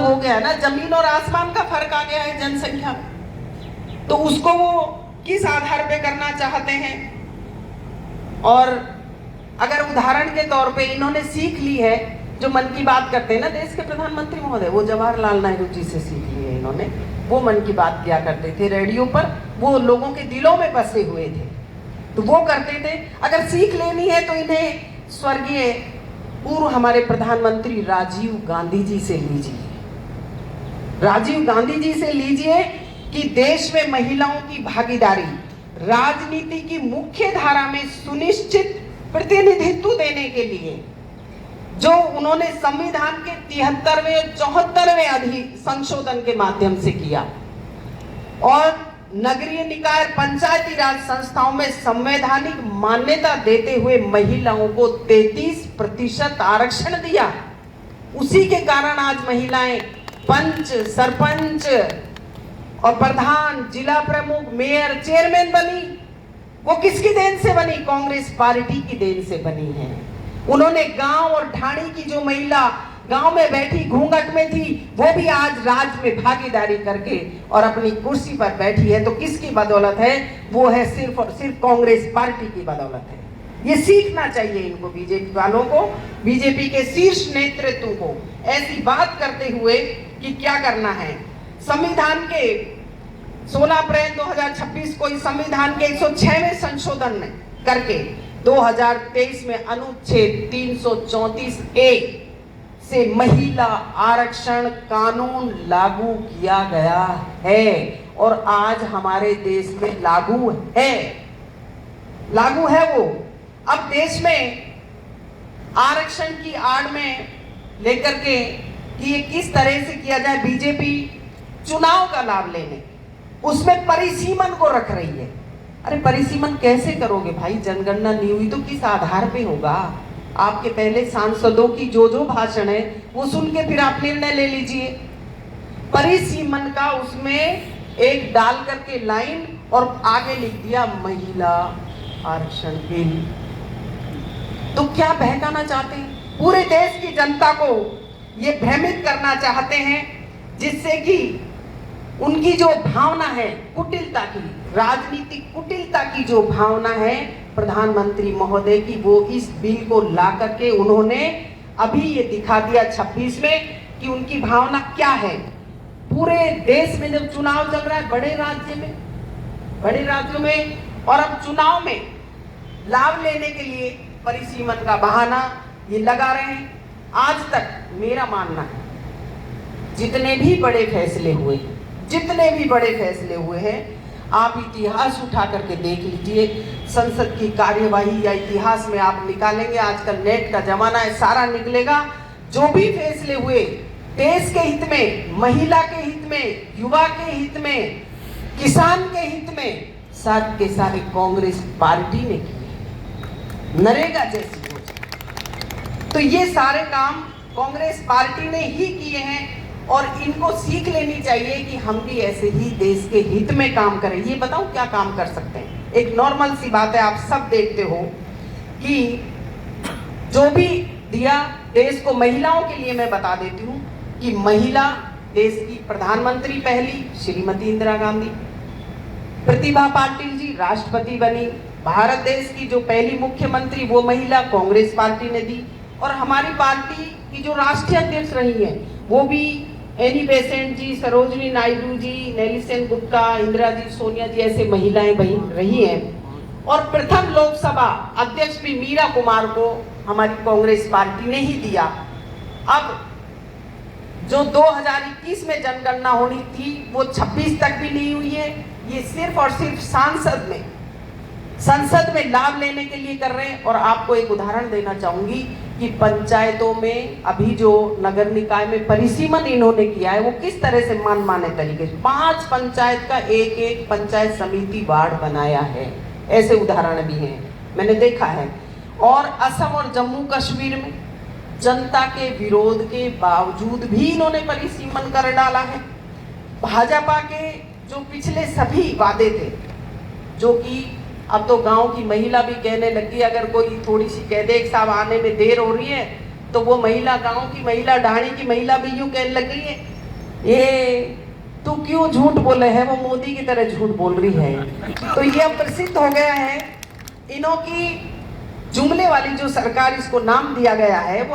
मतलब हो गया ना, जमीन और आसमान का फर्क आ गया है जनसंख्या में। तो उसको वो किस आधार पे करना चाहते हैं? और अगर उदाहरण के तौर पे इन्होंने सीख ली है, जो मन की बात करते हैं ना देश के प्रधानमंत्री महोदय, वो जवाहरलाल नेहरू जी से सीख ली है इन्होंने। वो मन की बात किया करते थे रेडियो पर, वो लोगों के दिलों में बसे हुए थे, तो वो करते थे। अगर सीख लेनी है तो इन्हें स्वर्गीय पूर्व हमारे प्रधानमंत्री राजीव गांधी जी से लीजिए। राजीव गांधी जी से लीजिए कि देश में महिलाओं की भागीदारी राजनीति की मुख्य धारा में सुनिश्चित प्रतिनिधित्व देने के लिए जो उन्होंने संविधान के 73वें और 74वें संशोधन के माध्यम से किया, और नगरीय निकाय पंचायती राज संस्थाओं में संवैधानिक मान्यता देते हुए महिलाओं को 33% आरक्षण दिया। उसी के कारण आज महिलाएं पंच, सरपंच और प्रधान, जिला प्रमुख, मेयर, चेयरमैन बनी। वो किसकी देन से बनी? कांग्रेस पार्टी की देन से बनी है। उन्होंने गांव और ढाणी की जो महिला गांव में बैठी घूंघट में थी, वो भी आज राज में भागीदारी करके और अपनी कुर्सी पर बैठी है। तो किसकी बदौलत है? वो है सिर्फ और सिर्फ कांग्रेस पार्टी की बदौलत है। ये सीखना चाहिए इनको, बीजेपी वालों को, बीजेपी के शीर्ष नेतृत्व को, ऐसी बात करते हुए कि क्या करना है। संविधान के 16 अप्रैल 2026 को इस संविधान के 106वें संशोधन में करके 2023 में अनुच्छेद 334A से महिला आरक्षण कानून लागू किया गया है, और आज हमारे देश में लागू है वो। अब देश में आरक्षण की आड़ में लेकर के कि ये किस तरह से किया जाए, बीजेपी चुनाव का लाभ लेने उसमें परिसीमन को रख रही है। अरे परिसीमन कैसे करोगे भाई? जनगणना नहीं हुई तो किस आधार पे होगा? आपके पहले सांसदों की जो भाषण है वो सुन के फिर आप निर्णय ले लीजिए। परिसीमन का उसमें एक डाल करके लाइन और आगे लिख दिया महिला आरक्षण बिल। तो क्या बहकाना चाहते हैं? पूरे देश की जनता को ये भ्रमित करना चाहते हैं, जिससे कि उनकी जो भावना है कुटिलता की, राजनीतिक कुटिलता की जो भावना है प्रधानमंत्री महोदय की, वो इस बिल को ला करके उन्होंने अभी ये दिखा दिया 26 में कि उनकी भावना क्या है। पूरे देश में जब चुनाव चल रहा है, बड़े राज्यों में, और अब चुनाव में लाभ लेने के लिए परिसीमन का बहाना ये लगा रहे हैं। आज तक मेरा मानना है जितने भी बड़े फैसले हुए हैं, आप इतिहास उठा करके देख लीजिए। संसद की कार्यवाही या इतिहास में आप निकालेंगे, आजकल नेट का जमाना है, सारा निकलेगा। जो भी फैसले हुए देश के हित में, महिला के हित में, युवा के हित में, किसान के हित में, सारे के सारे कांग्रेस पार्टी ने किए। नरेगा जैसी योजना, तो ये सारे काम कांग्रेस पार्टी ने ही किए हैं, और इनको सीख लेनी चाहिए कि हम भी ऐसे ही देश के हित में काम करें। ये बताऊं क्या काम कर सकते हैं? एक नॉर्मल सी बात है, आप सब देखते हो कि जो भी दिया देश को महिलाओं के लिए, मैं बता देती हूँ कि महिला देश की प्रधानमंत्री पहली श्रीमती इंदिरा गांधी, प्रतिभा पाटिल जी राष्ट्रपति बनी, भारत देश की जो पहली मुख्यमंत्री वो महिला कांग्रेस पार्टी ने दी, और हमारी पार्टी की जो राष्ट्रीय अध्यक्ष रही है वो भी एनी बेसेंट जी, सरोजनी नायडू जी, नेलिसेन गुप्ता, इंदिरा जी, सोनिया जी, ऐसे महिलाएं रही हैं। और प्रथम लोकसभा अध्यक्ष भी मीरा कुमार को हमारी कांग्रेस पार्टी ने ही दिया। अब जो 2021 में जनगणना होनी थी वो 26 तक भी नहीं हुई है। ये सिर्फ और सिर्फ संसद में लाभ लेने के लिए कर रहे हैं। और आपको एक उदाहरण देना चाहूंगी कि पंचायतों में अभी जो नगर निकाय में परिसीमन इन्होंने किया है वो किस तरह से मनमाने तरीके से 5 पंचायत का एक पंचायत समिति वार्ड बनाया है। ऐसे उदाहरण भी हैं, मैंने देखा है। और असम और जम्मू कश्मीर में जनता के विरोध के बावजूद भी इन्होंने परिसीमन कर डाला है। भाजपा के जो पिछले सभी वादे थे, जो कि अब तो गांव की महिला भी कहने लगी, अगर कोई थोड़ी सी कह दे साहब आने में देर हो रही है तो वो महिला, गांव की महिला, ढाणी की महिला भी यूं कहने लग गई है, ये तू क्यों झूठ बोले है, वो मोदी की तरह झूठ बोल रही है। तो ये अब प्रसिद्ध हो गया है। इनों की जुमले वाली जो सरकार, इसको नाम दिया गया है, वो